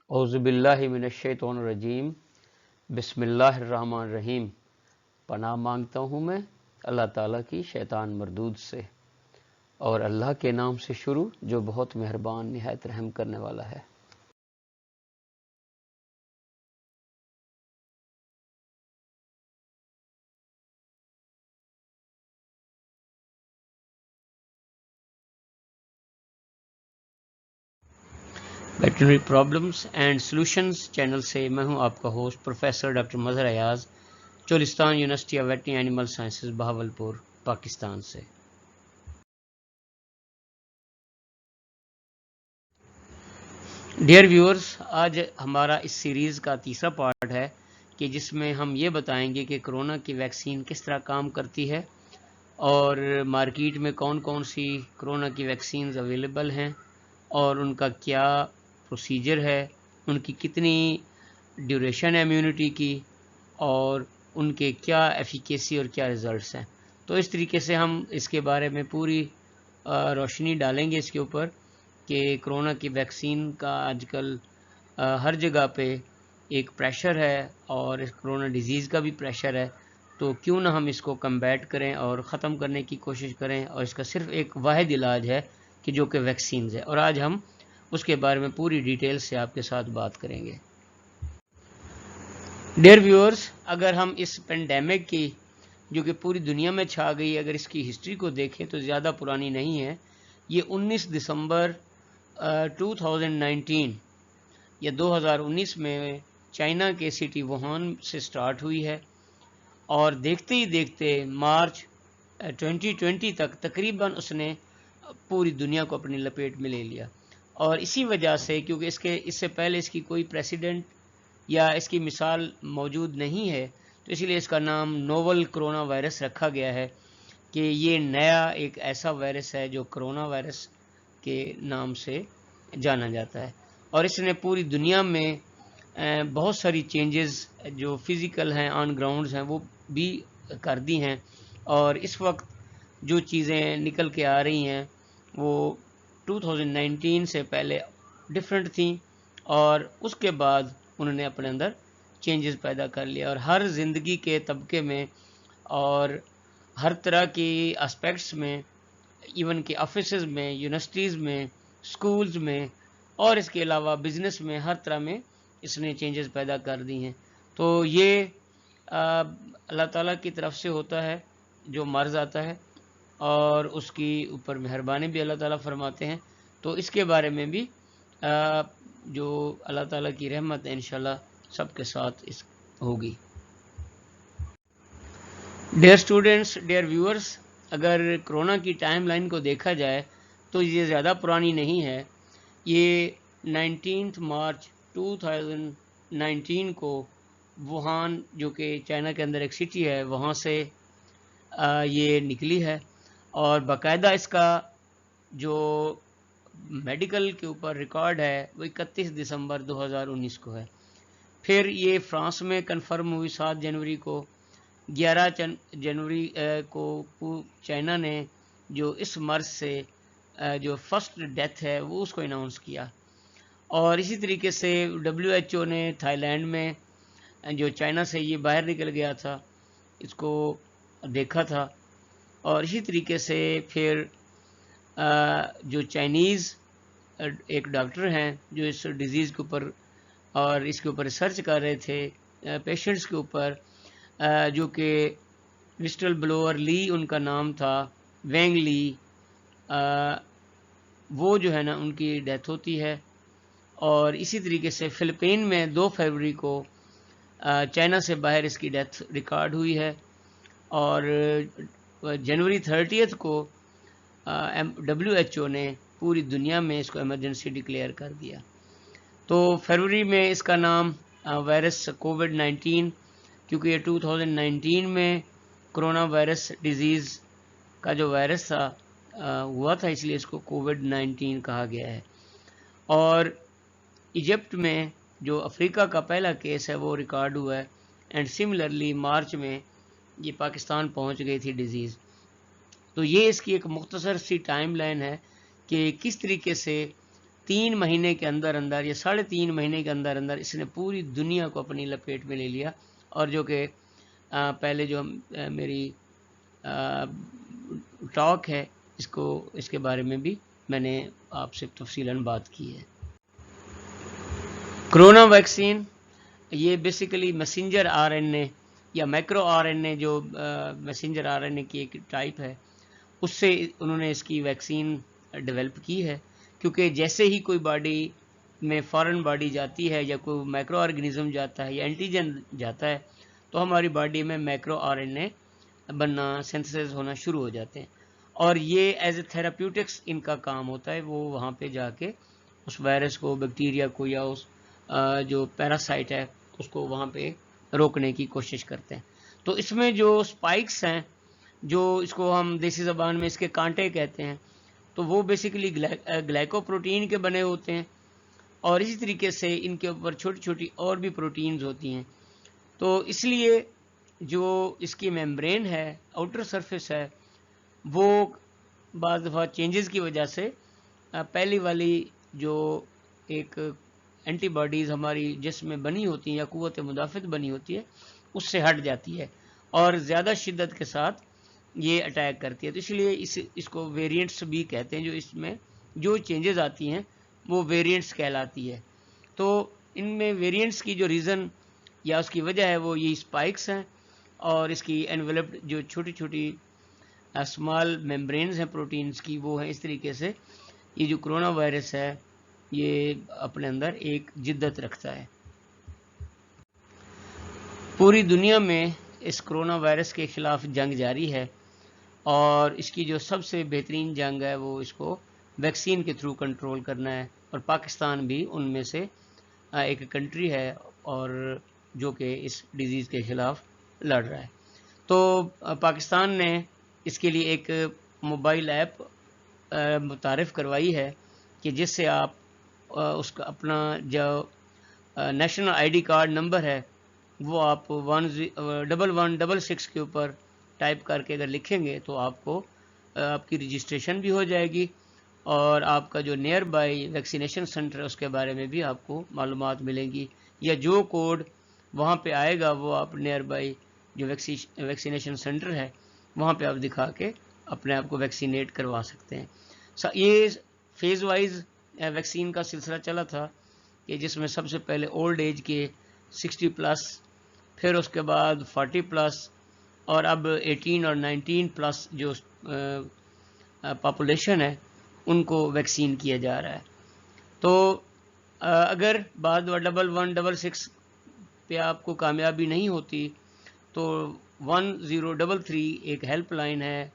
اعوذ باللہ من الشیطان الرجیم بسم اللہ الرحمن الرحیم۔ پناہ مانگتا ہوں میں اللہ تعالیٰ کی شیطان مردود سے، اور اللہ کے نام سے شروع جو بہت مہربان نہایت رحم کرنے والا ہے۔ Veterinary problems and solutions channel سے میں ہوں آپ کا host professor doctor Mazhar Ayaz, Cholistan university of veterinary animal sciences Bahawalpur, Pakistan سے۔ ڈیئر ویورز، آج ہمارا اس سیریز کا تیسرا پارٹ ہے کہ جس میں ہم یہ بتائیں گے کہ کرونا کی ویکسین کس طرح کام کرتی ہے اور مارکیٹ میں کون کون سی کرونا کی ویکسینز اویلیبل ہیں اور ان کا کیا پروسیجر ہے، ان کی کتنی ڈیوریشن ہے امیونٹی کی، اور ان کے کیا ایفیکیسی اور کیا ریزلٹس ہیں۔ تو اس طریقے سے ہم اس کے بارے میں پوری روشنی ڈالیں گے اس کے اوپر کہ کرونا کی ویکسین کا آج کل ہر جگہ پہ ایک پریشر ہے اور اس کرونا ڈیزیز کا بھی پریشر ہے، تو کیوں نہ ہم اس کو کمبیٹ کریں اور ختم کرنے کی کوشش کریں، اور اس کا صرف ایک واحد علاج ہے کہ جو کہ ویکسینز ہے، اور آج ہم اس کے بارے میں پوری ڈیٹیل سے آپ کے ساتھ بات کریں گے۔ ڈیئر ویورز، اگر ہم اس پینڈیمک کی جو کہ پوری دنیا میں چھا گئی، اگر اس کی ہسٹری کو دیکھیں تو زیادہ پرانی نہیں ہے۔ یہ 19 دسمبر 2019 یا 2019 میں چائنا کے سٹی ووہان سے سٹارٹ ہوئی ہے، اور دیکھتے ہی دیکھتے مارچ 2020 تک تقریباً اس نے پوری دنیا کو اپنی لپیٹ میں لے لیا۔ اور اسی وجہ سے، کیونکہ اس سے پہلے اس کی کوئی پریسیڈنٹ یا اس کی مثال موجود نہیں ہے، تو اسی لیے اس کا نام نوول کرونا وائرس رکھا گیا ہے کہ یہ نیا ایک ایسا وائرس ہے جو کرونا وائرس کے نام سے جانا جاتا ہے، اور اس نے پوری دنیا میں بہت ساری چینجز جو فزیکل ہیں، آن گراؤنڈز ہیں، وہ بھی کر دی ہیں، اور اس وقت جو چیزیں نکل کے آ رہی ہیں وہ 2019 سے پہلے ڈیفرنٹ تھیں، اور اس کے بعد انہوں نے اپنے اندر چینجز پیدا کر لیا، اور ہر زندگی کے طبقے میں اور ہر طرح کی اسپیکٹس میں، ایون کہ آفیسز میں، یونیورسٹیز میں، سکولز میں، اور اس کے علاوہ بزنس میں، ہر طرح میں اس نے چینجز پیدا کر دی ہیں۔ تو یہ اللہ تعالیٰ کی طرف سے ہوتا ہے جو مرض آتا ہے، اور اس کی اوپر مہربانی بھی اللہ تعالیٰ فرماتے ہیں، تو اس کے بارے میں بھی جو اللہ تعالیٰ کی رحمت ہے انشاءاللہ سب کے ساتھ ہوگی۔ ڈیئر اسٹوڈنٹس، ڈیئر ویورز، اگر کرونا کی ٹائم لائن کو دیکھا جائے تو یہ زیادہ پرانی نہیں ہے۔ یہ 19 مارچ 2019 کو ووہان، جو کہ چائنا کے اندر ایک سٹی ہے، وہاں سے یہ نکلی ہے، اور باقاعدہ اس کا جو میڈیکل کے اوپر ریکارڈ ہے وہ 31 دسمبر 2019 کو ہے۔ پھر یہ فرانس میں کنفرم ہوئی 7 جنوری کو۔ 11 جنوری کو چائنا نے جو اس مرض سے جو فرسٹ ڈیتھ ہے وہ اس کو اناؤنس کیا، اور اسی طریقے سے WHO نے تھائی لینڈ میں جو چائنا سے یہ باہر نکل گیا تھا اس کو دیکھا تھا، اور اسی طریقے سے پھر جو چائنیز ایک ڈاکٹر ہیں جو اس ڈیزیز کے اوپر اور اس کے اوپر ریسرچ کر رہے تھے پیشنٹس کے اوپر، جو کہ وسٹل بلوور لی ان کا نام تھا، وینگ لی، وہ جو ہے نا ان کی ڈیتھ ہوتی ہے۔ اور اسی طریقے سے فلپین میں 2 فروری کو چائنا سے باہر اس کی ڈیتھ ریکارڈ ہوئی ہے، اور جنوری 30 کو WHO نے پوری دنیا میں اس کو ایمرجنسی ڈکلیئر کر دیا۔ تو فروری میں اس کا نام وائرس کووڈ-19، کیونکہ یہ 2019 میں کرونا وائرس ڈیزیز کا جو وائرس تھا ہوا تھا، اس لیے اس کو کووڈ-19 کہا گیا ہے۔ اور ایجپٹ میں جو افریقہ کا پہلا کیس ہے وہ ریکارڈ ہوا ہے، اینڈ سملرلی مارچ میں یہ پاکستان پہنچ گئی تھی ڈیزیز۔ تو یہ اس کی ایک مختصر سی ٹائم لائن ہے کہ کس طریقے سے 3 مہینے کے اندر اندر یا 3.5 مہینے کے اندر اندر اس نے پوری دنیا کو اپنی لپیٹ میں لے لیا، اور جو کہ پہلے جو میری ٹاک ہے اس کے بارے میں بھی میں نے آپ سے تفصیلاً بات کی ہے۔ کرونا ویکسین یہ basically messenger are N A یا مائکرو آر این اے، جو میسنجر آر این اے کی ایک ٹائپ ہے، اس سے انہوں نے اس کی ویکسین ڈیولپ کی ہے، کیونکہ جیسے ہی کوئی باڈی میں فارن باڈی جاتی ہے یا کوئی مائکرو آرگنزم جاتا ہے یا اینٹیجن جاتا ہے تو ہماری باڈی میں مائکرو آر این اے بننا، سینتھسائز ہونا شروع ہو جاتے ہیں، اور یہ ایز اے تھراپیوٹکس ان کا کام ہوتا ہے۔ وہ وہاں پہ جا کے اس وائرس کو، بیکٹیریا کو، یا اس جو پیراسائٹ ہے اس کو وہاں پہ روکنے کی کوشش کرتے ہیں۔ تو اس میں جو سپائکس ہیں، جو اس کو ہم دیسی زبان میں اس کے کانٹے کہتے ہیں، تو وہ بیسیکلی گلائکو پروٹین کے بنے ہوتے ہیں، اور اسی طریقے سے ان کے اوپر چھوٹی چھوٹی اور بھی پروٹینز ہوتی ہیں۔ تو اس لیے جو اس کی میمبرین ہے، آؤٹر سرفیس ہے، وہ بعض دفعہ چینجز کی وجہ سے پہلی والی جو ایک اینٹی باڈیز ہماری جسم میں بنی ہوتی ہیں یا قوت مدافعت بنی ہوتی ہے، اس سے ہٹ جاتی ہے اور زیادہ شدت کے ساتھ یہ اٹیک کرتی ہے۔ تو اس لیے اس کو ویریئنٹس بھی کہتے ہیں، جو اس میں جو چینجز آتی ہیں وہ ویریئنٹس کہلاتی ہے۔ تو ان میں ویریئنٹس کی جو ریزن یا اس کی وجہ ہے وہ یہ اسپائکس ہیں، اور اس کی انویلپڈ جو چھوٹی چھوٹی اسمال میمبرینز ہیں پروٹینز کی، وہ ہیں اس طریقے سے یہ جو کرونا وائرس ہے یہ اپنے اندر ایک جدت رکھتا ہے۔ پوری دنیا میں اس کرونا وائرس کے خلاف جنگ جاری ہے، اور اس کی جو سب سے بہترین جنگ ہے وہ اس کو ویکسین کے تھرو کنٹرول کرنا ہے، اور پاکستان بھی ان میں سے ایک کنٹری ہے اور جو کہ اس ڈیزیز کے خلاف لڑ رہا ہے۔ تو پاکستان نے اس کے لیے ایک موبائل ایپ متعارف کروائی ہے کہ جس سے آپ اس کا اپنا جو national I D card number ہے وہ آپ 1166 کے اوپر ٹائپ کر کے اگر لکھیں گے تو آپ کو آپ کی رجسٹریشن بھی ہو جائے گی، اور آپ کا جو نیئر بائی ویکسینیشن سینٹر ہے اس کے بارے میں بھی آپ کو معلومات ملیں گی، یا جو کوڈ وہاں پہ آئے گا وہ آپ نیئر بائی جو ویکسینیشن سینٹر ہے وہاں پہ آپ دکھا کے اپنے آپ کو ویکسینیٹ کروا سکتے ہیں۔ یہ فیز وائز ویکسین کا سلسلہ چلا تھا کہ جس میں سب سے پہلے اولڈ ایج کے 60+، پھر اس کے بعد 40+، اور اب 18 اور 19+ جو پاپولیشن ہے ان کو ویکسین کیا جا رہا ہے۔ تو اگر بعد 1166 پہ آپ کو کامیابی نہیں ہوتی تو 1033 ایک ہیلپ لائن ہے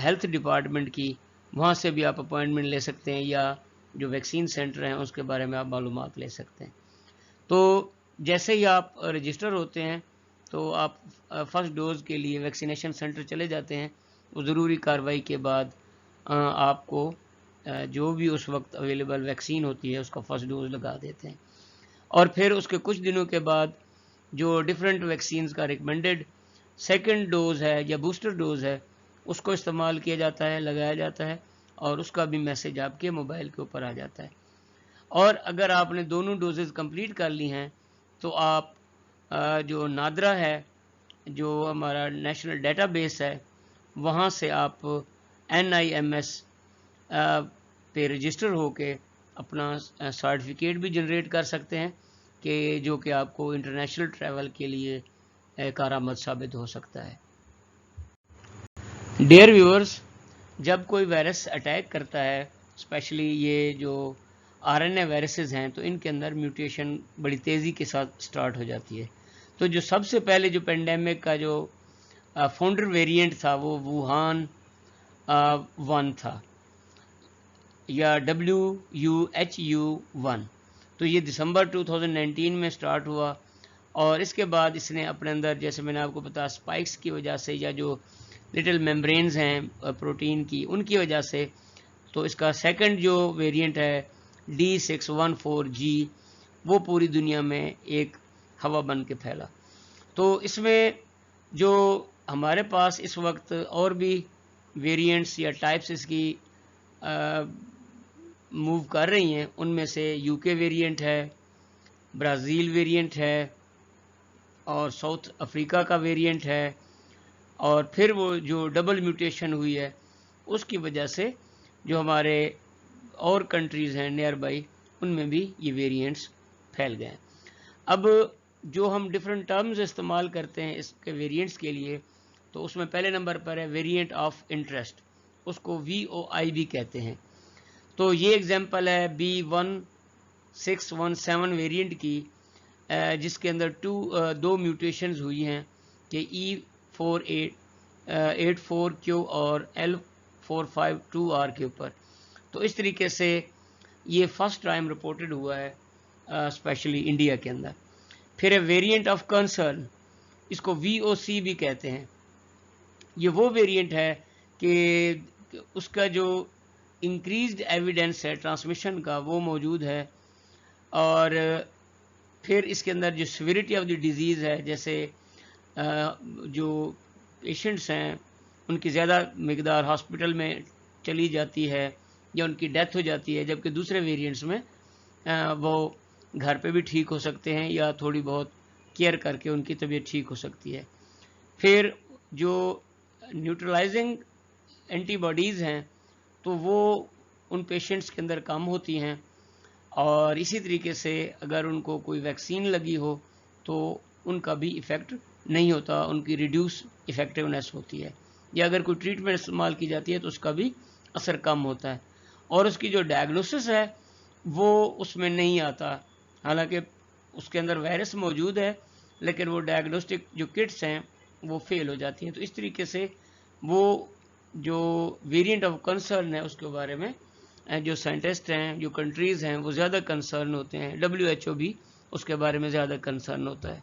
ہیلتھ ڈپارٹمنٹ کی، وہاں سے بھی آپ اپوائنٹمنٹ لے سکتے ہیں، یا جو ویکسین سینٹر ہیں اس کے بارے میں آپ معلومات لے سکتے ہیں۔ تو جیسے ہی آپ رجسٹر ہوتے ہیں تو آپ فرسٹ ڈوز کے لیے ویکسینیشن سینٹر چلے جاتے ہیں، وہ ضروری کارروائی کے بعد آپ کو جو بھی اس وقت اویلیبل ویکسین ہوتی ہے اس کا فرسٹ ڈوز لگا دیتے ہیں، اور پھر اس کے کچھ دنوں کے بعد جو ڈفرینٹ ویکسینز کا ریکمینڈڈ سیکنڈ ڈوز ہے یا بوسٹر ڈوز ہے اس کو استعمال کیا جاتا ہے، لگایا جاتا ہے، اور اس کا بھی میسج آپ کے موبائل کے اوپر آ جاتا ہے۔ اور اگر آپ نے دونوں ڈوزز کمپلیٹ کر لی ہیں تو آپ جو نادرا ہے، جو ہمارا نیشنل ڈیٹا بیس ہے، وہاں سے آپ NIMS پہ رجسٹر ہو کے اپنا سرٹیفکیٹ بھی جنریٹ کر سکتے ہیں کہ جو کہ آپ کو انٹرنیشنل ٹریول کے لیے کارآمد ثابت ہو سکتا ہے۔ ڈیئر ویورز، جب کوئی وائرس اٹیک کرتا ہے، اسپیشلی یہ جو RNA وائرسز ہیں، تو ان کے اندر میوٹیشن بڑی تیزی کے ساتھ سٹارٹ ہو جاتی ہے۔ تو جو سب سے پہلے جو پینڈیمک کا جو فاؤنڈر ویریئنٹ تھا وہ ووہان 1 تھا، یا WUHU1۔ تو یہ دسمبر 2019 میں سٹارٹ ہوا، اور اس کے بعد اس نے اپنے اندر، جیسے میں نے آپ کو بتایا، اسپائکس کی وجہ سے یا جو لٹل میمبرینز ہیں پروٹین کی، ان کی وجہ سے، تو اس کا سیکنڈ جو ویریئنٹ ہے D614G وہ پوری دنیا میں ایک ہوا بن کے پھیلا۔ تو اس میں جو ہمارے پاس اس وقت اور بھی ویریئنٹس یا ٹائپس اس کی موو کر رہی ہیں ان میں سے یو کے ویریئنٹ ہے، برازیل ویریئنٹ ہے، اور ساؤتھ افریقہ کا ویریئنٹ ہے، اور پھر وہ جو ڈبل میوٹیشن ہوئی ہے اس کی وجہ سے جو ہمارے اور کنٹریز ہیں نیئر بائی ان میں بھی یہ ویریئنٹس پھیل گئے ہیں۔ اب جو ہم ڈفرینٹ ٹرمز استعمال کرتے ہیں اس کے ویریئنٹس کے لیے، تو اس میں پہلے نمبر پر ہے ویریئنٹ آف انٹرسٹ، اس کو VOI بھی کہتے ہیں۔ تو یہ ایگزامپل ہے B1617 ویریئنٹ کی، جس کے اندر دو میوٹیشنز ہوئی ہیں کہ E484Q اور L452R کے اوپر۔ تو اس طریقے سے یہ فرسٹ ٹائم رپورٹڈ ہوا ہے اسپیشلی انڈیا کے اندر۔ پھر ہے ویریئنٹ آف کنسرن، اس کو VOC بھی کہتے ہیں۔ یہ وہ ویریئنٹ ہے کہ اس کا جو انکریزڈ ایویڈنس ہے ٹرانسمیشن کا وہ موجود ہے، اور پھر اس کے اندر جو سیویریٹی آف دی ڈیزیز ہے، جیسے جو پیشنٹس ہیں ان کی زیادہ مقدار ہاسپٹل میں چلی جاتی ہے یا ان کی ڈیتھ ہو جاتی ہے، جبکہ دوسرے ویریئنٹس میں وہ گھر پہ بھی ٹھیک ہو سکتے ہیں یا تھوڑی بہت کیئر کر کے ان کی طبیعت ٹھیک ہو سکتی ہے۔ پھر جو نیوٹرلائزنگ اینٹی باڈیز ہیں تو وہ ان پیشنٹس کے اندر کم ہوتی ہیں، اور اسی طریقے سے اگر ان کو کوئی ویکسین لگی ہو تو ان کا بھی ایفیکٹ نہیں ہوتا، ان کی ریڈیوس ایفیکٹونیس ہوتی ہے، یا اگر کوئی ٹریٹمنٹ استعمال کی جاتی ہے تو اس کا بھی اثر کم ہوتا ہے، اور اس کی جو ڈائگنوسس ہے وہ اس میں نہیں آتا، حالانکہ اس کے اندر وائرس موجود ہے لیکن وہ ڈائگنوسٹک جو کٹس ہیں وہ فیل ہو جاتی ہیں۔ تو اس طریقے سے وہ جو ویریئنٹ آف کنسرن ہے اس کے بارے میں جو سائنٹسٹ ہیں، جو کنٹریز ہیں، وہ زیادہ کنسرن ہوتے ہیں، WHO بھی اس کے بارے میں زیادہ کنسرن ہوتا ہے۔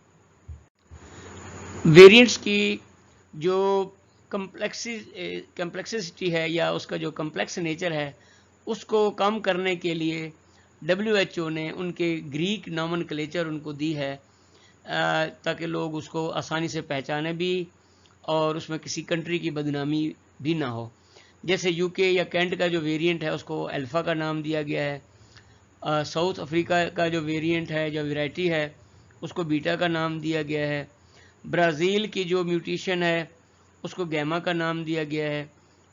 ویریئنٹس کی جو کمپلیکسٹی ہے یا اس کا جو کمپلیکس نیچر ہے اس کو کم کرنے کے لیے WHO نے ان کے گریک نامنکلیچر ان کو دی ہے، تاکہ لوگ اس کو آسانی سے پہچانے بھی اور اس میں کسی کنٹری کی بدنامی بھی نہ ہو۔ جیسے UK یا کینٹ کا جو ویریئنٹ ہے اس کو الفا کا نام دیا گیا ہے، ساؤتھ افریقہ کا جو ویریئنٹ ہے جو ویرائٹی ہے اس کو بیٹا کا نام دیا گیا ہے، برازیل کی جو میوٹیشن ہے اس کو گیما کا نام دیا گیا ہے،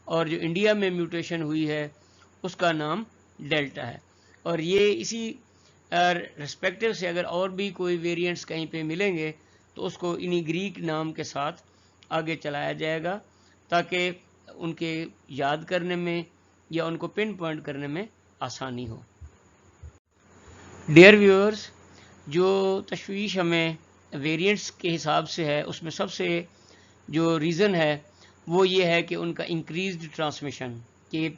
اور جو انڈیا میں میوٹیشن ہوئی ہے اس کا نام ڈیلٹا ہے۔ اور یہ اسی رسپیکٹو سے اگر اور بھی کوئی ویریئنٹس کہیں پہ ملیں گے تو اس کو انہی گریک نام کے ساتھ آگے چلایا جائے گا تاکہ ان کے یاد کرنے میں یا ان کو پن پوائنٹ کرنے میں آسانی ہو۔ ڈیئر ویورز، جو تشویش ہمیں ویریئنٹس کے حساب سے ہے اس میں سب سے جو ریزن ہے وہ یہ ہے کہ ان کا انکریزڈ ٹرانسمیشن، کہ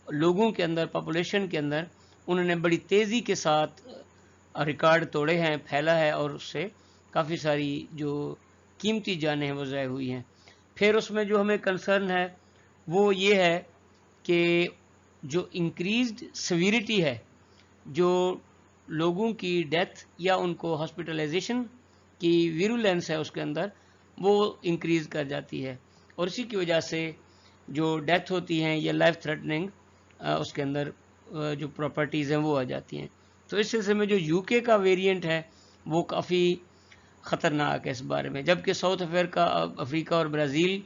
لوگوں کے اندر، پاپولیشن کے اندر انہوں نے بڑی تیزی کے ساتھ ریکارڈ توڑے ہیں، پھیلا ہے، اور اس سے کافی ساری جو قیمتی جانیں ہیں وہ ضائع ہوئی ہیں۔ پھر اس میں جو ہمیں کنسرن ہے وہ یہ ہے کہ جو انکریزڈ سیویریٹی ہے، جو لوگوں کی ڈیتھ یا ان کو ہاسپٹلائزیشن کی ویرولینس ہے اس کے اندر وہ انکریز کر جاتی ہے، اور اسی کی وجہ سے جو ڈیتھ ہوتی ہیں یا لائف تھریٹننگ اس کے اندر جو پراپرٹیز ہیں وہ آ جاتی ہیں۔ تو اس سلسلے میں جو UK کا ویریئنٹ ہے وہ کافی خطرناک ہے اس بارے میں، جبکہ ساؤتھ افریقہ اور برازیل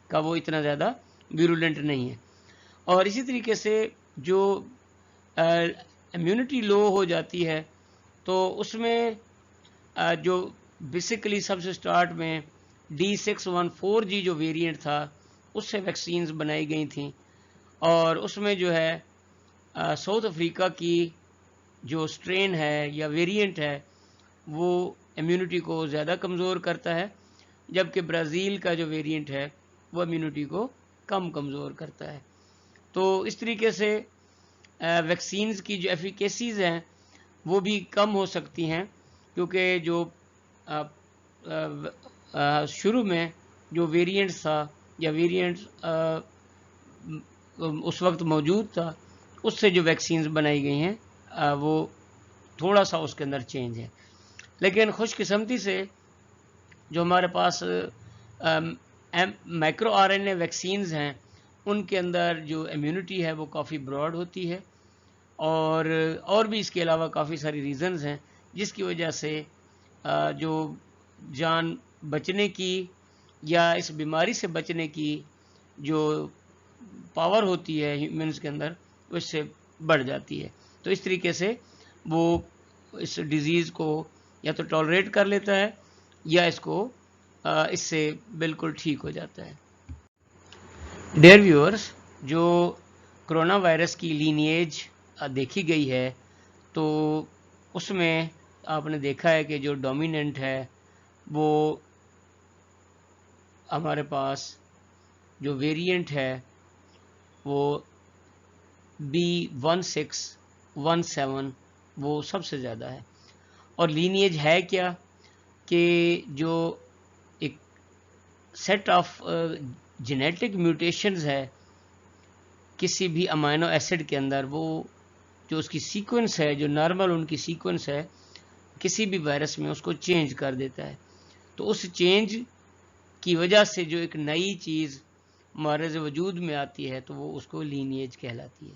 کا وہ اتنا زیادہ ویرولنٹ نہیں ہے۔ اور اسی طریقے سے جو امیونٹی لو ہو جاتی ہے تو اس میں جو بیسیکلی سب سے سٹارٹ میں D614G جو ویریئنٹ تھا اس سے ویکسینز بنائی گئی تھیں، اور اس میں جو ہے ساؤتھ افریقہ کی جو سٹرین ہے یا ویریئنٹ ہے وہ امیونٹی کو زیادہ کمزور کرتا ہے، جبکہ برازیل کا جو ویریئنٹ ہے وہ امیونٹی کو کم کمزور کرتا ہے۔ تو اس طریقے سے ویکسینز کی جو ایفیکیسیز ہیں وہ بھی کم ہو سکتی ہیں، کیونکہ جو شروع میں جو ویریئنٹس تھا یا ویریئنٹس اس وقت موجود تھا اس سے جو ویکسینز بنائی گئی ہیں وہ تھوڑا سا اس کے اندر چینج ہے۔ لیکن خوش قسمتی سے جو ہمارے پاس مائکرو RNA ویکسینز ہیں ان کے اندر جو امیونٹی ہے وہ کافی براڈ ہوتی ہے، اور بھی اس کے علاوہ کافی ساری ریزنز ہیں جس کی وجہ سے جو جان بچنے کی یا اس بیماری سے بچنے کی جو پاور ہوتی ہے ہیومنز کے اندر اس سے بڑھ جاتی ہے. تو اس طریقے سے وہ اس ڈیزیز کو یا تو ٹالریٹ کر لیتا ہے یا اس کو اس سے بالکل ٹھیک ہو جاتا ہے. ڈیئر ویورز، جو کرونا وائرس کی لینیج دیکھی گئی ہے تو اس میں آپ نے دیکھا ہے کہ جو ڈومیننٹ ہے وہ ہمارے پاس جو ویریئنٹ ہے وہ B1617 وہ سب سے زیادہ ہے. اور لینیج ہے کیا کہ جو ایک سیٹ آف جینیٹک میوٹیشنز ہے کسی بھی امائنو ایسڈ کے اندر، وہ جو اس کی سیکوینس ہے، جو نارمل ان کی سیکوینس ہے، کسی بھی وائرس میں اس کو چینج کر دیتا ہے. تو اس چینج کی وجہ سے جو ایک نئی چیز معرض وجود میں آتی ہے تو وہ اس کو لینیج کہلاتی ہے.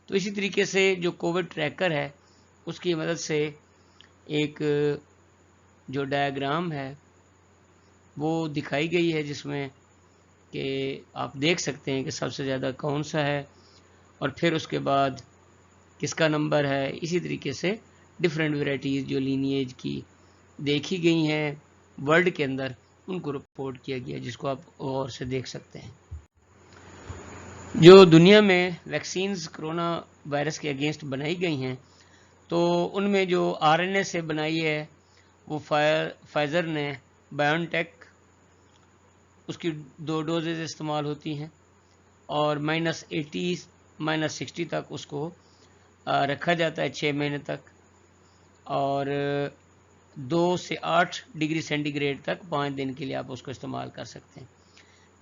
تو اسی طریقے سے جو کووڈ ٹریکر ہے اس کی مدد سے ایک جو ڈائیگرام ہے وہ دکھائی گئی ہے جس میں کہ آپ دیکھ سکتے ہیں کہ سب سے زیادہ کون سا ہے اور پھر اس کے بعد کس کا نمبر ہے. اسی طریقے سے ڈفرینٹ ویرائٹیز جو لینیج کی دیکھی گئی ہیں ورلڈ کے اندر ان کو رپورٹ کیا گیا جس کو آپ غور سے دیکھ سکتے ہیں. جو دنیا میں ویکسینز کرونا وائرس کے اگینسٹ بنائی گئی ہیں تو ان میں جو RNA سے بنائی ہے وہ فائزر نے بایون ٹیک، اس کی 2 ڈوزز استعمال ہوتی ہیں اور -80 -60 تک اس کو رکھا جاتا ہے 6 مہینے تک، اور 2 سے 8 ڈگری سینٹی گریڈ تک 5 دن کے لیے آپ اس کو استعمال کر سکتے ہیں.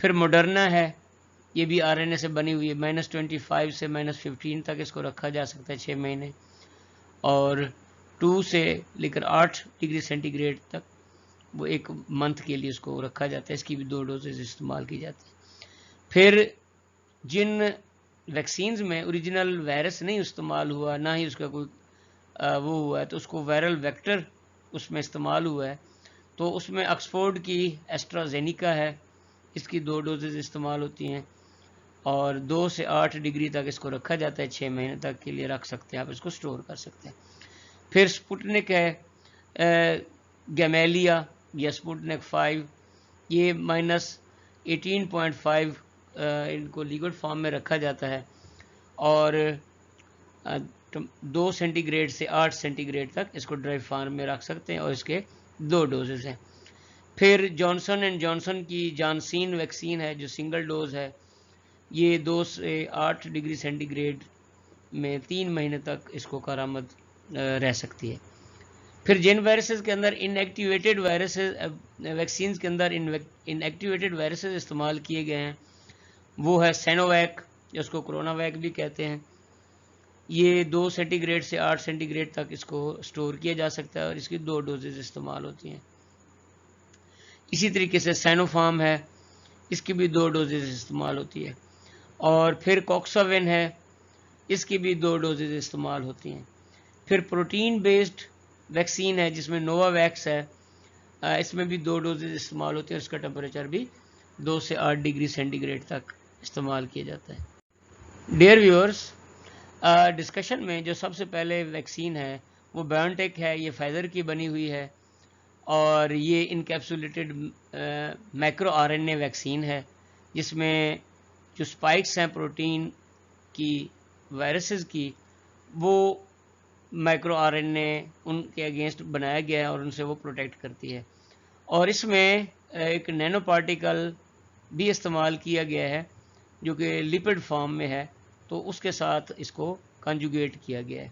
پھر موڈرنا ہے، یہ بھی RNA سے بنی ہوئی ہے، -25 سے -15 تک اس کو رکھا جا سکتا ہے 6 مہینے، اور 2 سے لے کر 8 ڈگری سینٹی گریڈ تک وہ 1 منتھ کے لیے اس کو رکھا جاتا ہے. اس کی بھی 2 ڈوزز استعمال کی جاتی ہیں. پھر جن ویکسینز میں اوریجنل وائرس نہیں استعمال ہوا، نہ ہی اس کا کوئی وہ ہوا ہے، تو اس کو وائرل ویکٹر اس میں استعمال ہوا ہے. تو اس میں آکسفورڈ کی ایسٹرازینیکا ہے، اس کی 2 ڈوزز استعمال ہوتی ہیں اور 2 سے 8 ڈگری تک اس کو رکھا جاتا ہے، 6 مہینے تک کے لیے رکھ سکتے ہیں آپ، اس کو سٹور کر سکتے ہیں. پھر سپوٹنک ہے، گیمیلیا یا سپوٹنک 5، یہ -18.5 ان کو لیکوڈ فارم میں رکھا جاتا ہے اور 2 سینٹی گریڈ سے 8 سینٹی گریڈ تک اس کو ڈرائی فارم میں رکھ سکتے ہیں اور اس کے 2 ڈوزز ہیں. پھر جانسن اینڈ جانسن کی جانسین ویکسین ہے جو سنگل ڈوز ہے، یہ 2 سے 8 ڈگری سینٹی گریڈ میں 3 مہینے تک اس کو کارآمد رہ سکتی ہے. پھر جن وائرسز کے اندر ان ایکٹیویٹڈ وائرسز ویکسینز کے اندر ان ایکٹیویٹڈ وائرسز استعمال کیے گئے ہیں وہ ہے سینوویک، جس کو کرونا ویک بھی کہتے ہیں. یہ 2 سینٹی گریڈ سے 8 سینٹی گریڈ تک اس کو سٹور کیا جا سکتا ہے اور اس کی 2 ڈوزز استعمال ہوتی ہیں. اسی طریقے سے سینو فارم ہے، اس کی بھی 2 ڈوزز استعمال ہوتی ہے. اور پھر کوکساوین ہے، اس کی بھی 2 ڈوزز استعمال ہوتی ہیں. پھر پروٹین بیسڈ ویکسین ہے جس میں نووا ویکس ہے، اس میں بھی 2 ڈوزز استعمال ہوتے ہیں، اس کا ٹمپریچر بھی 2 سے 8 ڈگری سینٹی گریڈ تک استعمال کیا جاتا ہے. ڈیئر ویورز، ڈسکشن میں جو سب سے پہلے ویکسین ہے وہ بایون ٹیک ہے، یہ فائزر کی بنی ہوئی ہے اور یہ انکیپسولیٹڈ مائکرو RNA ویکسین ہے جس میں جو سپائکس ہیں پروٹین کی وائرسز کی وہ مائکرو RNA ان کے اگینسٹ بنایا گیا ہے اور ان سے وہ پروٹیکٹ کرتی ہے. اور اس میں ایک نینو پارٹیکل بھی استعمال کیا گیا ہے جو کہ لپڈ فارم میں ہے، تو اس کے ساتھ اس کو کنجوگیٹ کیا گیا ہے.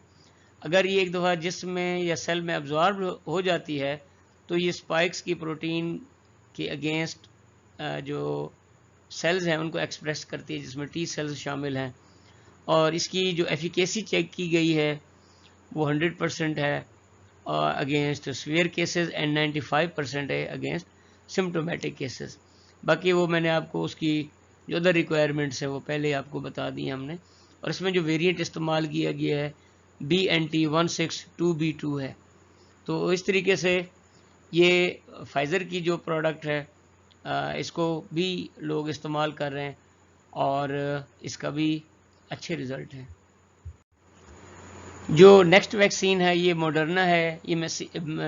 اگر یہ ایک دفعہ جسم میں یا سیل میں ابزارب ہو جاتی ہے تو یہ سپائکس کی پروٹین کے اگینسٹ جو سیلز ہیں ان کو ایکسپریس کرتی ہے جس میں ٹی سیلز شامل ہیں، اور اس کی جو ایفیکیسی چیک کی گئی ہے وہ 100% ہے اگینسٹ سویئر کیسز اینڈ 95% ہے اگینسٹ سمٹومیٹک کیسز. باقی وہ میں نے آپ کو اس کی جو ادر ریکوائرمنٹس ہے وہ پہلے آپ کو بتا دی ہم نے. اور اس میں جو ویریئنٹ استعمال کیا گیا ہے BNT162B2 ہے. تو اس طریقے سے یہ فائزر کی جو پروڈکٹ ہے اس کو بھی لوگ استعمال کر رہے ہیں اور اس کا بھی اچھے رزلٹ ہیں. جو نیکسٹ ویکسین ہے یہ ماڈرنا ہے. یہ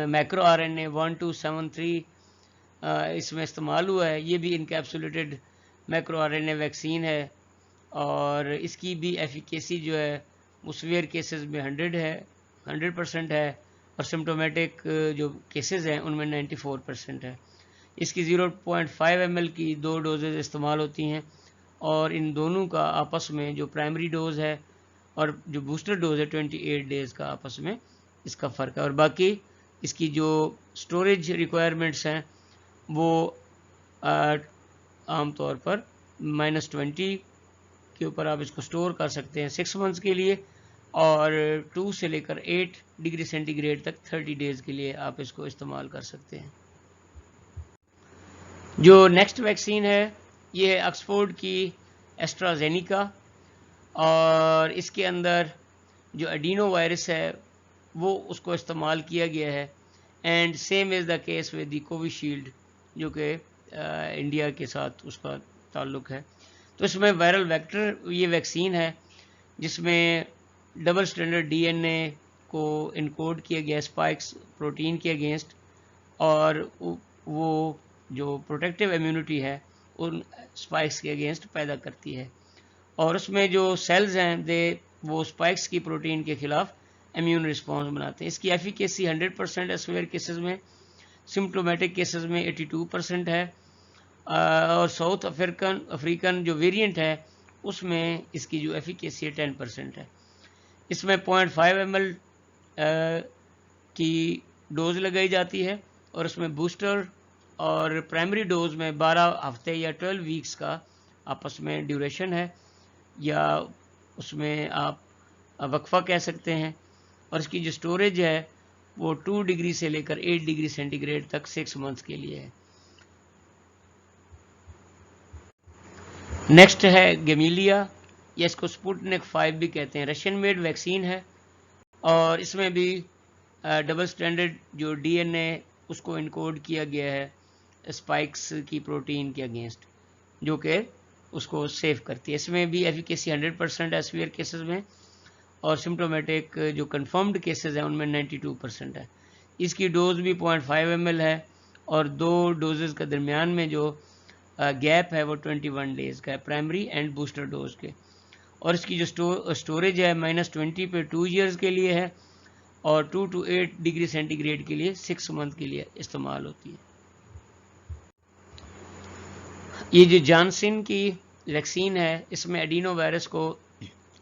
میکرو RNA 1273 اس میں استعمال ہوا ہے. یہ بھی انکیپسولیٹڈ میکرو RNA ویکسین ہے اور اس کی بھی ایفیکیسی جو ہے وہ سویئر کیسز میں 100% ہے اور سمٹومیٹک جو کیسز ہیں ان میں 94% ہے. اس کی 0.5 ml کی 2 ڈوزز استعمال ہوتی ہیں اور ان دونوں کا آپس میں جو پرائمری ڈوز ہے اور جو بوسٹر ڈوز ہے 28 ڈیز کا آپس میں اس کا فرق ہے. اور باقی اس کی جو سٹوریج ریکوائرمنٹس ہیں وہ عام طور پر -20 کے اوپر آپ اس کو سٹور کر سکتے ہیں 6 منتھس کے لیے اور 2 سے لے کر 8 ڈگری سینٹی گریڈ تک 30 ڈیز کے لیے آپ اس کو استعمال کر سکتے ہیں. جو نیکسٹ ویکسین ہے یہ ہے آکسفورڈ کی ایسٹرازینیکا اور اس کے اندر جو اڈینو وائرس ہے وہ اس کو استعمال کیا گیا ہے and same is the case with the Covishield جو کہ انڈیا کے ساتھ اس کا تعلق ہے. تو اس میں وائرل ویکٹر یہ ویکسین ہے جس میں ڈبل سٹینڈرڈ DNA کو انکوڈ کیا گیا اسپائکس پروٹین کے اگینسٹ اور وہ جو پروٹیکٹیو امیونٹی ہے ان اسپائکس کے اگینسٹ پیدا کرتی ہے اور اس میں جو سیلز ہیں وہ اسپائکس کی پروٹین کے خلاف امیون رسپانس بناتے ہیں. اس کی ایفیکیسی 100% ہے سویئر کیسز میں, سمپٹومیٹک کیسز میں 82% ہے اور ساؤتھ افریقن جو ویریئنٹ ہے اس میں اس کی جو ایفیکیسی ہے 10% ہے. اس میں 0.5 ml کی ڈوز لگائی جاتی ہے اور اس میں بوسٹر اور پرائمری ڈوز میں 12 ہفتے یا 12 ویکس کا آپس میں ڈیوریشن ہے یا اس میں آپ وقفہ کہہ سکتے ہیں اور اس کی جو سٹوریج ہے وہ 2 ڈگری سے لے کر 8 ڈگری سینٹی گریڈ تک 6 منتھس کے لیے ہے. نیکسٹ ہے گیمیلیا یا اس کو سپوٹنک 5 بھی کہتے ہیں. رشین میڈ ویکسین ہے اور اس میں بھی ڈبل سٹینڈرڈ جو DNA اس کو انکوڈ کیا گیا ہے اسپائکس کی پروٹین کے اگینسٹ جو کہ اس کو سیو کرتی ہے. اس میں بھی ایفیکیسی 100% ہے سویئر کیسز میں اور سمٹومیٹک جو کنفرمڈ کیسز ہیں ان میں 92% ہے. اس کی ڈوز بھی 0.5 ml ہے اور 2 ڈوزز کا درمیان میں جو گیپ ہے وہ 21 ڈیز کا ہے پرائمری اینڈ بوسٹر ڈوز کے اور اس کی جو سٹوریج ہے -20 پہ 2 ایئرز کے لیے ہے اور 2 to 8 ڈگری سینٹی گریڈ کے لیے 6 منتھ کے لیے استعمال ہوتی ہے. یہ جو جانسن کی ویکسین ہے اس میں ایڈینو وائرس کو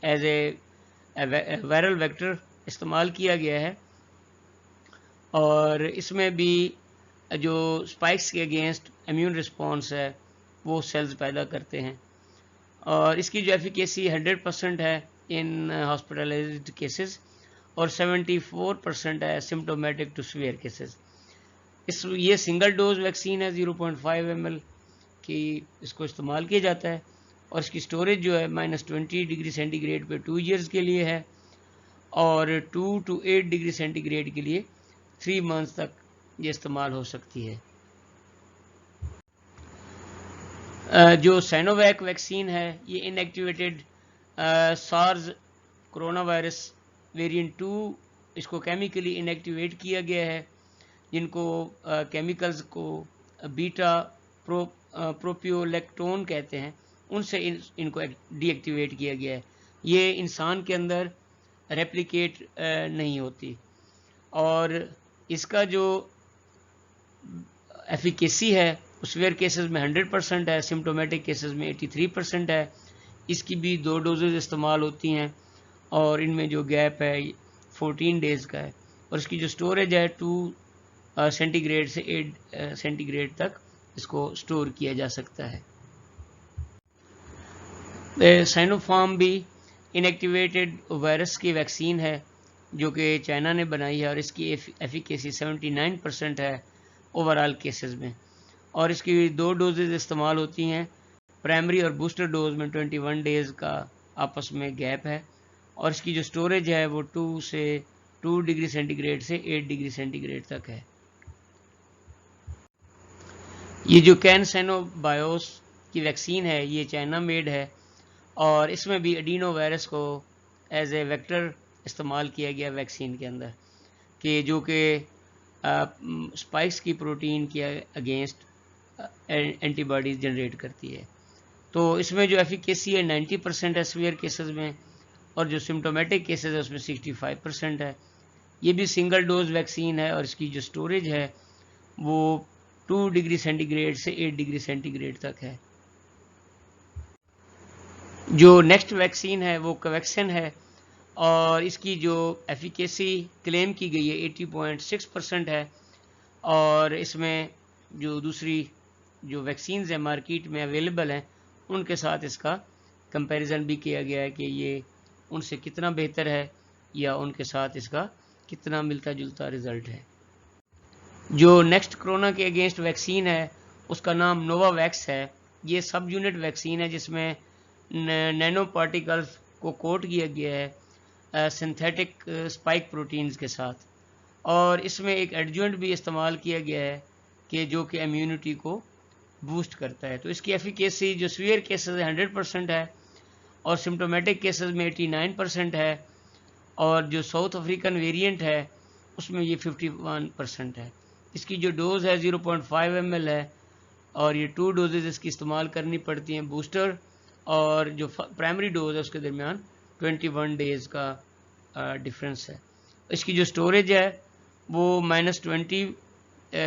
ایز اے وائرل ویکٹر استعمال کیا گیا ہے اور اس میں بھی جو اسپائکس کے اگینسٹ امیون رسپانس ہے وہ سیلز پیدا کرتے ہیں اور اس کی جو ایفیکیسی 100% ہے ان ہاسپٹلائزڈ کیسز اور 74% ہے سمٹومیٹک ٹو سویئر کیسز. یہ سنگل ڈوز ویکسین ہے 0.5 ml کی اس کو استعمال کیا جاتا ہے اور اس کی سٹوریج جو ہے -20 ڈگری سینٹی گریڈ پہ 2 ایئرز کے لیے ہے اور 2 to 8 ڈگری سینٹی گریڈ کے لیے 3 منتھس تک یہ استعمال ہو سکتی ہے. جو سینوویک ویکسین ہے یہ ان ایکٹیویٹڈ سارز کرونا وائرس ویریئنٹ 2 اس کو کیمیکلی ان ایکٹیویٹ کیا گیا ہے جن کو کیمیکلز کو بیٹا پروپیولیکٹون کہتے ہیں ان سے ان کو ڈی ایکٹیویٹ کیا گیا ہے. یہ انسان کے اندر ریپلیکیٹ نہیں ہوتی اور اس کا جو ایفیکیسی ہے سویئر کیسز میں 100% ہے سمٹومیٹک کیسز میں 83% ہے. اس کی بھی 2 ڈوزز استعمال ہوتی ہیں اور ان میں جو گیپ ہے 14 ڈیز کا ہے اور اس کی جو سٹوریج ہے 2 سینٹی گریڈ سے 8 سینٹی گریڈ تک اس کو سٹور کیا جا سکتا ہے. سائنوفارم بھی ان ایکٹیویٹڈ وائرس کی ویکسین ہے جو کہ چائنا نے بنائی ہے اور اس کی ایفیکیسی 79% ہے اوورال کیسز میں اور اس کی 2 ڈوزز استعمال ہوتی ہیں پرائمری اور بوسٹر ڈوز میں 21 ڈیز کا آپس میں گیپ ہے، اور اس کی جو سٹوریج ہے وہ 2 ڈگری سینٹی گریڈ سے 8 ڈگری سینٹی گریڈ تک ہے۔ یہ جو کینسینو بایوس کی ویکسین ہے یہ چائنا میڈ ہے، اور اس میں بھی اڈینو وائرس کو ایز اے ویکٹر استعمال کیا گیا ویکسین کے اندر، کہ جو کہ اسپائکس کی پروٹین کے اگینسٹ اینٹی باڈیز جنریٹ کرتی ہے۔ تو اس میں جو ایفیکیسی ہے 90% ہے سویئر کیسز میں، اور جو سمٹومیٹک کیسز ہے اس میں 65% ہے۔ یہ بھی سنگل ڈوز ویکسین ہے، اور اس کی جو سٹوریج ہے وہ 2 ڈگری سینٹی گریڈ سے 8 ڈگری سینٹی گریڈ تک ہے۔ جو نیکسٹ ویکسین ہے وہ کویکسین ہے، اور اس کی جو ایفیکیسی کلیم کی گئی ہے 80.6% ہے، اور اس میں جو دوسری جو ویکسینز ہیں مارکیٹ میں اویلیبل ہیں ان کے ساتھ اس کا کمپیریزن بھی کیا گیا ہے کہ یہ ان سے کتنا بہتر ہے یا ان کے ساتھ اس کا کتنا ملتا جلتا رزلٹ ہے۔ جو نیکسٹ کرونا کے اگینسٹ ویکسین ہے اس کا نام نووا ویکس ہے۔ یہ سب یونٹ ویکسین ہے جس میں نینو پارٹیکلز کو کوٹ کیا گیا ہے سنتھیٹک اسپائک پروٹینز کے ساتھ، اور اس میں ایک ایڈجوینٹ بھی استعمال کیا گیا ہے کہ جو کہ امیونٹی کو بوسٹ کرتا ہے۔ تو اس کی ایفیکیسی جو سویئر کیسز ہے 100% ہے، اور سمٹومیٹک کیسز میں 89% ہے، اور جو ساؤتھ افریقن ویریئنٹ ہے اس میں یہ 51% ہے۔ اس کی جو ڈوز ہے 0.5 ml ہے، اور یہ 2 ڈوزز اس کی استعمال کرنی پڑتی ہیں، بوسٹر اور جو پرائمری ڈوز ہے اس کے درمیان 21 ڈیز کا ڈفرینس ہے۔ اس کی جو سٹوریج ہے وہ -20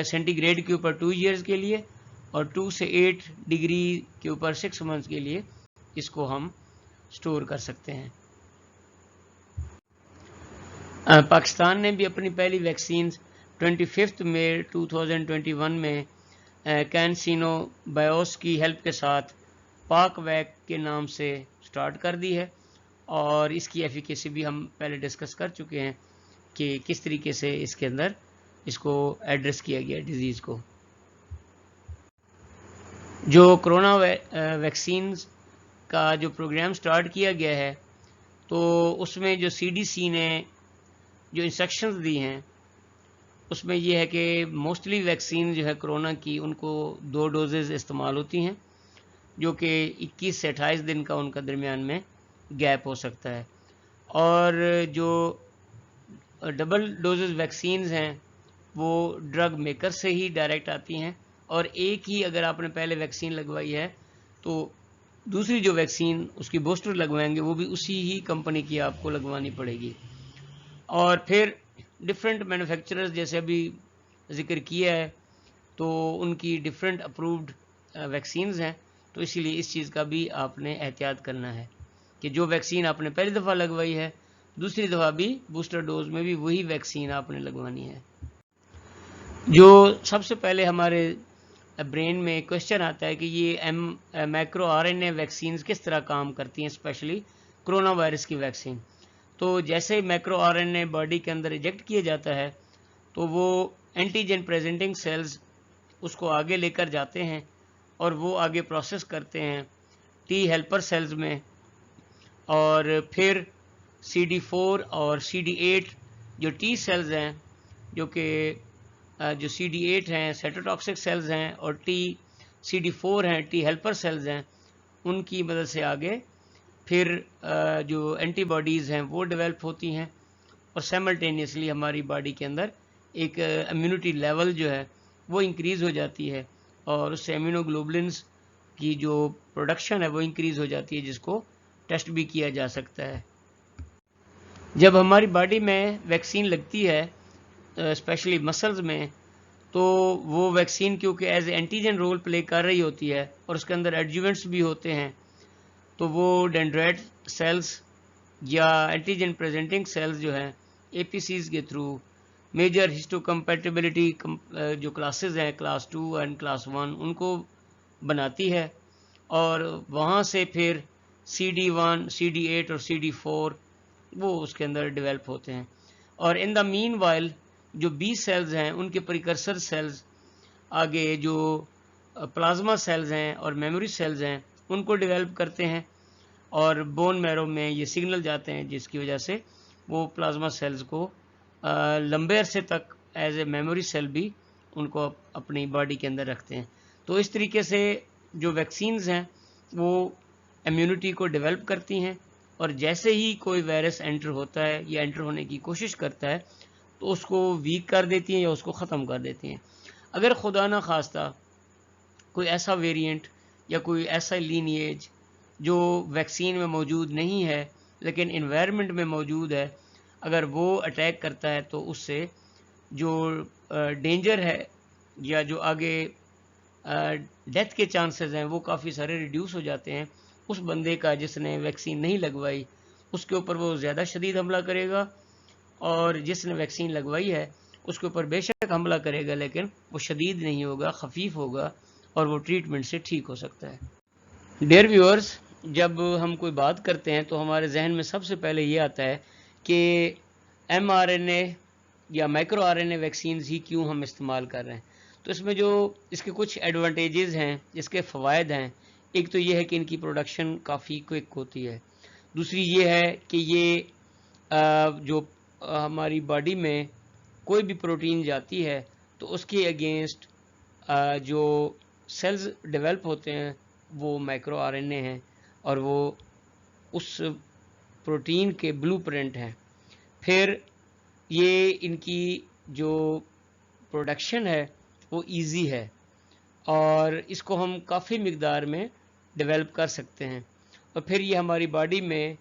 سینٹی گریڈ کے اوپر 2 ایئرز کے لیے، اور 2 سے 8 ڈگری کے اوپر 6 منتھس کے لیے اس کو ہم سٹور کر سکتے ہیں۔ پاکستان نے بھی اپنی پہلی ویکسین 25 مئی 2021 میں کینسینو بایوس کی ہیلپ کے ساتھ پاک ویک کے نام سے سٹارٹ کر دی ہے، اور اس کی ایفیکیسی بھی ہم پہلے ڈسکس کر چکے ہیں کہ کس طریقے سے اس کے اندر اس کو ایڈریس کیا گیا ڈیزیز کو۔ جو کرونا ویکسینز کا جو پروگرام سٹارٹ کیا گیا ہے تو اس میں جو CDC نے جو انسٹرکشنز دی ہیں اس میں یہ ہے کہ موسٹلی ویکسین جو ہے کرونا کی ان کو 2 ڈوزز استعمال ہوتی ہیں، جو کہ 21 سے 28 دن کا ان کا درمیان میں گیپ ہو سکتا ہے، اور جو ڈبل ڈوزز ویکسینز ہیں وہ ڈرگ میکر سے ہی ڈائریکٹ آتی ہیں، اور ایک ہی اگر آپ نے پہلے ویکسین لگوائی ہے تو دوسری جو ویکسین اس کی بوسٹر لگوائیں گے وہ بھی اسی ہی کمپنی کی آپ کو لگوانی پڑے گی۔ اور پھر ڈفرینٹ مینوفیکچررز جیسے ابھی ذکر کیا ہے تو ان کی ڈفرینٹ اپرووڈ ویکسینز ہیں، تو اسی لیے اس چیز کا بھی آپ نے احتیاط کرنا ہے کہ جو ویکسین آپ نے پہلی دفعہ لگوائی ہے دوسری دفعہ بھی بوسٹر ڈوز میں بھی وہی ویکسین آپ نے لگوانی ہے۔ جو سب سے پہلے ہمارے برین میں کوشچن آتا ہے کہ یہ مائکرو RNA ویکسینز کس طرح کام کرتی ہیں، اسپیشلی کرونا وائرس کی ویکسین۔ تو جیسے مائکرو RNA باڈی کے اندر ایجیکٹ کیا جاتا ہے تو وہ اینٹیجن پریزنٹنگ سیلز اس کو آگے لے کر جاتے ہیں، اور وہ آگے پروسیس کرتے ہیں ٹی ہیلپر سیلز میں، اور پھر CD4 اور CD8 جو ٹی سیلز ہیں جو کہ جو CD8 ہیں سیٹوٹاکسک سیلز ہیں، اور CD4 ہیں ٹی ہیلپر سیلز ہیں، ان کی مدد سے آگے پھر جو اینٹی باڈیز ہیں وہ ڈیولپ ہوتی ہیں، اور سیملٹینیسلی ہماری باڈی کے اندر ایک امیونٹی لیول جو ہے وہ انکریز ہو جاتی ہے، اور اس سے امینوگلوبولنز کی جو پروڈکشن ہے وہ انکریز ہو جاتی ہے، جس کو ٹیسٹ بھی کیا جا سکتا ہے۔ جب ہماری باڈی میں ویکسین لگتی ہے اسپیشلی مسلز میں، تو وہ ویکسین کیونکہ as a antigen role play کر رہی ہوتی ہے اور اس کے اندر ایڈجوینٹس بھی ہوتے ہیں، تو وہ ڈینڈرائٹ سیلز یا اینٹیجن پریزنٹنگ سیلز جو ہیں APCs کے تھرو میجر ہسٹو کمپیٹیبلٹی جو کلاسز ہیں کلاس 2 اینڈ کلاس 1 ان کو بناتی ہے، اور وہاں سے پھر CD1 CD8 اور CD4 وہ اس کے اندر ڈیولپ ہوتے ہیں، اور ان دا مین وائل جو B سیلز ہیں ان کے پریکرسر سیلز آگے جو پلازما سیلز ہیں اور میموری سیلز ہیں ان کو ڈیولپ کرتے ہیں، اور بون میرو میں یہ سگنل جاتے ہیں جس کی وجہ سے وہ پلازما سیلز کو لمبے عرصے تک ایز اے میموری سیل بھی ان کو اپنی باڈی کے اندر رکھتے ہیں. تو اس طریقے سے جو ویکسینز ہیں وہ امیونٹی کو ڈیولپ کرتی ہیں، اور جیسے ہی کوئی وائرس انٹر ہوتا ہے یا انٹر ہونے کی کوشش کرتا ہے تو اس کو ویک کر دیتی ہیں یا اس کو ختم کر دیتی ہیں. اگر خدا نہ خواستہ کوئی ایسا ویریئنٹ یا کوئی ایسا لینیج جو ویکسین میں موجود نہیں ہے لیکن انوائرمنٹ میں موجود ہے، اگر وہ اٹیک کرتا ہے تو اس سے جو ڈینجر ہے یا جو آگے ڈیتھ کے چانسز ہیں وہ کافی سارے ریڈیوس ہو جاتے ہیں. اس بندے کا جس نے ویکسین نہیں لگوائی اس کے اوپر وہ زیادہ شدید حملہ کرے گا، اور جس نے ویکسین لگوائی ہے اس کے اوپر بے شک حملہ کرے گا لیکن وہ شدید نہیں ہوگا، خفیف ہوگا، اور وہ ٹریٹمنٹ سے ٹھیک ہو سکتا ہے. ڈیئر ویورز، جب ہم کوئی بات کرتے ہیں تو ہمارے ذہن میں سب سے پہلے یہ آتا ہے کہ ایم آر این اے یا micro R N A vaccines ہی کیوں ہم استعمال کر رہے ہیں. تو اس میں جو اس کے کچھ ایڈوانٹیجز ہیں، اس کے فوائد ہیں. ایک تو یہ ہے کہ ان کی پروڈکشن کافی کوئک ہوتی ہے. دوسری یہ ہے کہ یہ جو ہماری باڈی میں کوئی بھی پروٹین جاتی ہے تو اس کے اگینسٹ جو سیلز ڈیولپ ہوتے ہیں وہ مائکرو آر این اے ہیں، اور وہ اس پروٹین کے بلو پرنٹ ہیں. پھر یہ ان کی جو پروڈکشن ہے وہ ایزی ہے، اور اس کو ہم کافی مقدار میں ڈیولپ کر سکتے ہیں. اور پھر یہ ہماری باڈی میں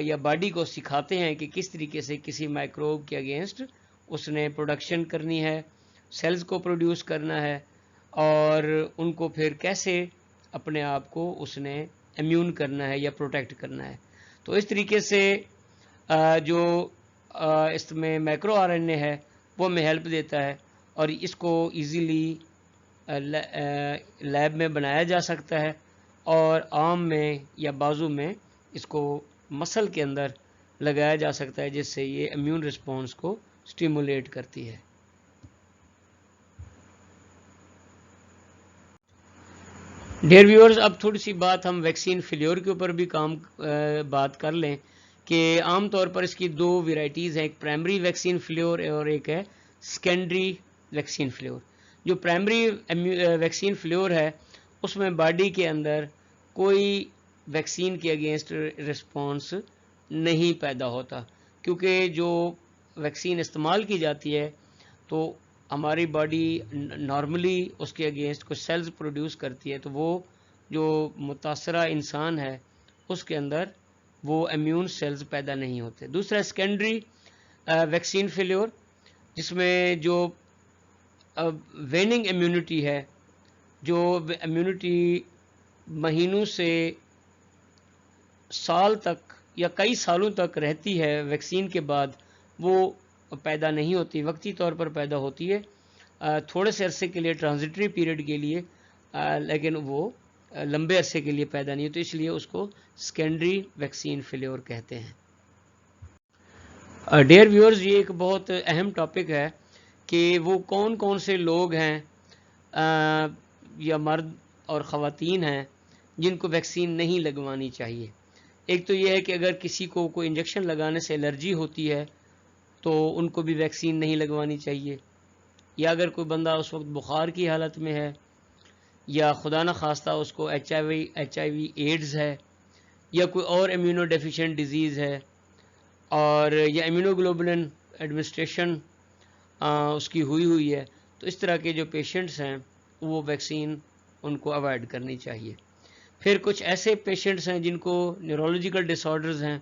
یا باڈی کو سکھاتے ہیں کہ کس طریقے سے کسی مائکروب کے اگینسٹ اس نے پروڈکشن کرنی ہے، سیلز کو پروڈیوس کرنا ہے، اور ان کو پھر کیسے اپنے آپ کو اس نے امیون کرنا ہے یا پروٹیکٹ کرنا ہے. تو اس طریقے سے جو اس میں مائکرو آر این اے ہے وہ ہمیں ہیلپ دیتا ہے، اور اس کو ایزیلی لیب میں بنایا جا سکتا ہے، اور آرم میں یا بازو میں اس کو مسل کے اندر لگایا جا سکتا ہے، جس سے یہ امیون رسپانس کو سٹیمولیٹ کرتی ہے. ڈیئر ویورز، اب تھوڑی سی بات ہم ویکسین فیلیور کے اوپر بھی بات کر لیں کہ عام طور پر اس کی دو ویرائٹیز ہیں، ایک پرائمری ویکسین فیلیور اور ایک ہے سیکنڈری ویکسین فیلیور. جو پرائمری ویکسین فیلیور ہے اس میں باڈی کے اندر کوئی ویکسین کے اگینسٹ رسپانس نہیں پیدا ہوتا، کیونکہ جو ویکسین استعمال کی جاتی ہے تو ہماری باڈی نارملی اس کے اگینسٹ کچھ سیلز پروڈیوس کرتی ہے، تو وہ جو متاثرہ انسان ہے اس کے اندر وہ امیون سیلز پیدا نہیں ہوتے. دوسرا سیکنڈری ویکسین فیلیور، جس میں جو ویننگ امیونٹی ہے، جو امیونٹی مہینوں سے سال تک یا کئی سالوں تک رہتی ہے ویکسین کے بعد، وہ پیدا نہیں ہوتی، وقتی طور پر پیدا ہوتی ہے تھوڑے سے عرصے کے لیے، ٹرانزٹری پیریڈ کے لیے، لیکن وہ لمبے عرصے کے لیے پیدا نہیں ہوتی، اس لیے اس کو سیکنڈری ویکسین فیلیور کہتے ہیں. ڈیئر ویورز، یہ ایک بہت اہم ٹاپک ہے کہ وہ کون کون سے لوگ ہیں یا مرد اور خواتین ہیں جن کو ویکسین نہیں لگوانی چاہیے. ایک تو یہ ہے کہ اگر کسی کو کوئی انجیکشن لگانے سے الرجی ہوتی ہے تو ان کو بھی ویکسین نہیں لگوانی چاہیے، یا اگر کوئی بندہ اس وقت بخار کی حالت میں ہے، یا خدا نہ خواستہ اس کو ایچ آئی وی ایڈز ہے، یا کوئی اور امیونو ڈیفیشینٹ ڈیزیز ہے، اور یا امیونوگلوبولن ایڈمنسٹریشن اس کی ہوئی ہے، تو اس طرح کے جو پیشنٹس ہیں وہ ویکسین ان کو اوائڈ کرنی چاہیے. پھر کچھ ایسے پیشنٹس ہیں جن کو نیورولوجیکل ڈس آرڈرز ہیں،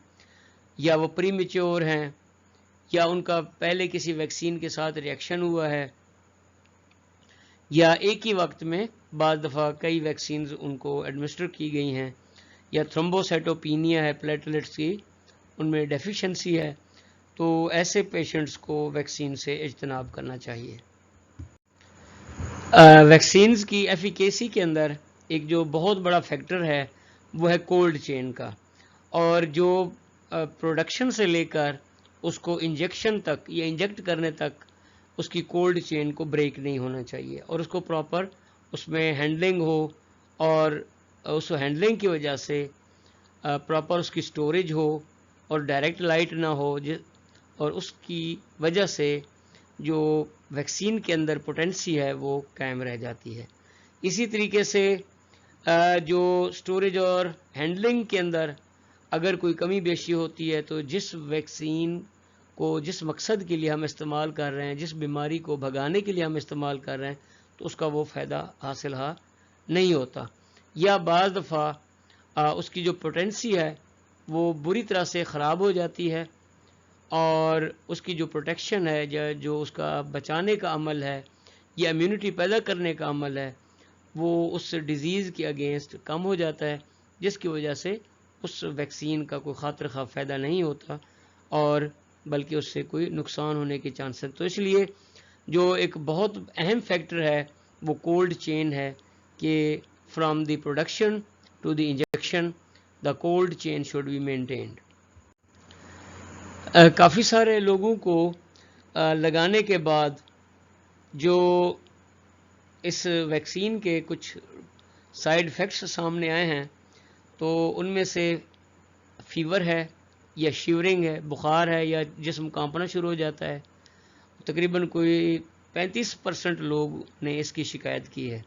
یا وہ پری میچور ہیں، یا ان کا پہلے کسی ویکسین کے ساتھ ریئیکشن ہوا ہے، یا ایک ہی وقت میں بعض دفعہ کئی ویکسینز ان کو ایڈمنسٹر کی گئی ہیں، یا تھرومبوسائٹوپینیا ہے پلیٹلیٹس کی، ان میں ڈیفیشنسی ہے، تو ایسے پیشنٹس کو ویکسین سے اجتناب کرنا چاہیے. ویکسینز کی ایفیکیسی کے اندر ایک جو بہت بڑا فیکٹر ہے وہ ہے کولڈ چین کا، اور جو پروڈکشن سے لے کر اس کو انجیکشن تک یا انجیکٹ کرنے تک اس کی کولڈ چین کو بریک نہیں ہونا چاہیے، اور اس کو پراپر اس میں ہینڈلنگ ہو، اور اس ہینڈلنگ کی وجہ سے پراپر اس کی سٹوریج ہو اور ڈائریکٹ لائٹ نہ ہو، اور اس کی وجہ سے جو ویکسین کے اندر پوٹینسی ہے وہ قائم رہ جاتی ہے۔ اسی طریقے سے جو سٹوریج اور ہینڈلنگ کے اندر اگر کوئی کمی بیشی ہوتی ہے تو جس ویکسین کو جس مقصد کے لیے ہم استعمال کر رہے ہیں، جس بیماری کو بھگانے کے لیے ہم استعمال کر رہے ہیں، تو اس کا وہ فائدہ حاصل نہیں ہوتا، یا بعض دفعہ اس کی جو پوٹینسی ہے وہ بری طرح سے خراب ہو جاتی ہے، اور اس کی جو پروٹیکشن ہے، جو اس کا بچانے کا عمل ہے یا امیونٹی پیدا کرنے کا عمل ہے، وہ اس ڈیزیز کے اگینسٹ کم ہو جاتا ہے، جس کی وجہ سے اس ویکسین کا کوئی خاطر خواہ فائدہ نہیں ہوتا، اور بلکہ اس سے کوئی نقصان ہونے کے چانسز۔ تو اس لیے جو ایک بہت اہم فیکٹر ہے وہ کولڈ چین ہے، کہ from the production to the injection the cold chain should be maintained. کافی سارے لوگوں کو لگانے کے بعد جو اس ویکسین کے کچھ سائیڈ ایفیکٹس سامنے آئے ہیں، تو ان میں سے فیور ہے یا شیورنگ ہے، بخار ہے، یا جسم کانپنا شروع ہو جاتا ہے۔ تقریباً کوئی 35% لوگ نے اس کی شکایت کی ہے۔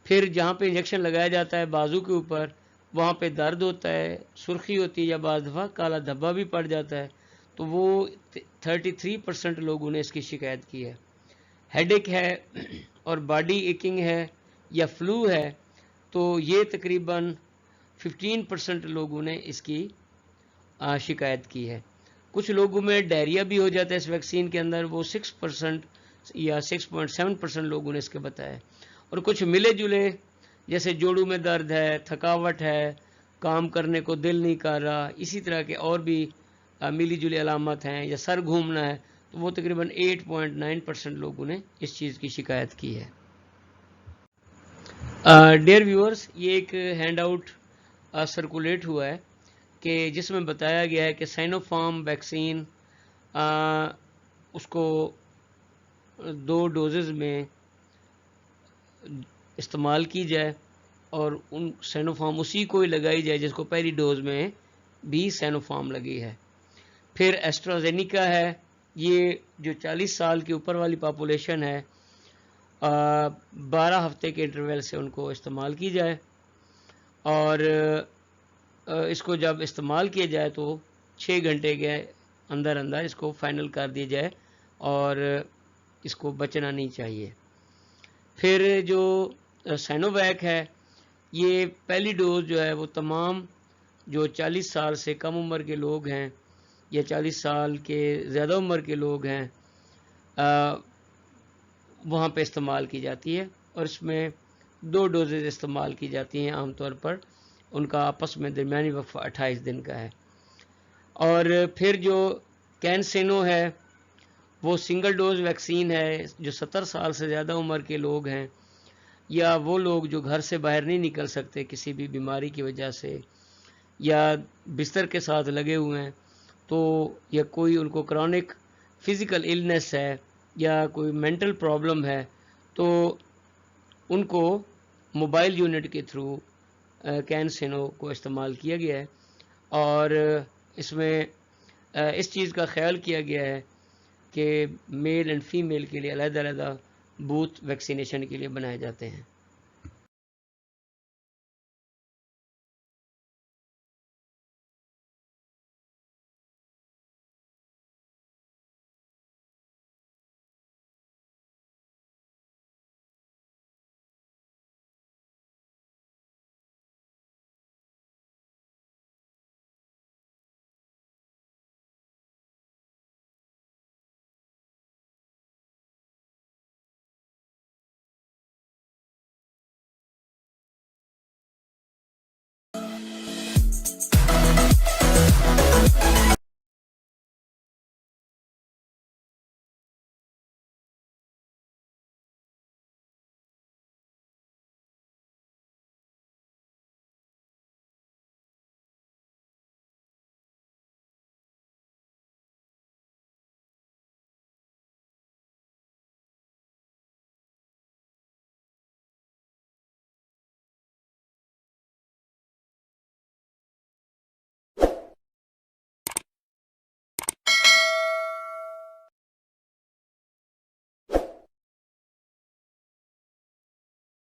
پھر جہاں پہ انجیکشن لگایا جاتا ہے بازو کے اوپر، وہاں پہ درد ہوتا ہے، سرخی ہوتی ہے، یا بعض دفعہ کالا دھبا بھی پڑ جاتا ہے، تو وہ 33% لوگوں نے اس کی شکایت کی ہے۔ ہیڈ ایک ہے اور باڈی ایکنگ ہے یا فلو ہے، تو یہ تقریباً 15% لوگوں نے اس کی شکایت کی ہے۔ کچھ لوگوں میں ڈائریا بھی ہو جاتا ہے اس ویکسین کے اندر، وہ 6% یا 6.7% لوگوں نے اس کے بتایا۔ اور کچھ ملے جلے، جیسے جوڑوں میں درد ہے، تھکاوٹ ہے، کام کرنے کو دل نہیں کر رہا، اسی طرح کے اور بھی ملی جلی علامات ہیں، یا سر گھومنا ہے، تو وہ تقریباً 8.9% لوگوں نے اس چیز کی شکایت کی ہے۔ ڈیئر ویورز، یہ ایک ہینڈ آؤٹ سرکولیٹ ہوا ہے کہ جس میں بتایا گیا ہے کہ سائنو فارم ویکسین اس کو 2 ڈوزز میں استعمال کی جائے، اور ان سائنو فارم اسی کو ہی لگائی جائے جس کو پہلی ڈوز میں بھی سائنو فارم لگی ہے۔ پھر ایسٹرازینیکا ہے، یہ جو 40 سال کے اوپر والی پاپولیشن ہے، 12 ہفتے کے انٹرول سے ان کو استعمال کی جائے، اور اس کو جب استعمال کیا جائے تو 6 گھنٹے کے اندر اندر اس کو فائنل کر دیا جائے، اور اس کو بچنا نہیں چاہیے۔ پھر جو سائنو ویک ہے، یہ پہلی ڈوز جو ہے وہ تمام جو 40 سال سے کم عمر کے لوگ ہیں یا 40 سال کے زیادہ عمر کے لوگ ہیں، وہاں پہ استعمال کی جاتی ہے، اور اس میں 2 ڈوزز استعمال کی جاتی ہیں عام طور پر، ان کا آپس میں درمیانی وقفہ 28 دن کا ہے۔ اور پھر جو کینسینو ہے، وہ سنگل ڈوز ویکسین ہے، جو 70 سال سے زیادہ عمر کے لوگ ہیں، یا وہ لوگ جو گھر سے باہر نہیں نکل سکتے کسی بھی بیماری کی وجہ سے، یا بستر کے ساتھ لگے ہوئے ہیں، تو یا کوئی ان کو کرونک فزیکل النس ہے یا کوئی مینٹل پرابلم ہے، تو ان کو موبائل یونٹ کے تھرو کینسینو کو استعمال کیا گیا ہے، اور اس میں اس چیز کا خیال کیا گیا ہے کہ میل اینڈ فیمیل کے لیے علیحدہ علیحدہ بوتھ ویکسینیشن کے لیے بنائے جاتے ہیں۔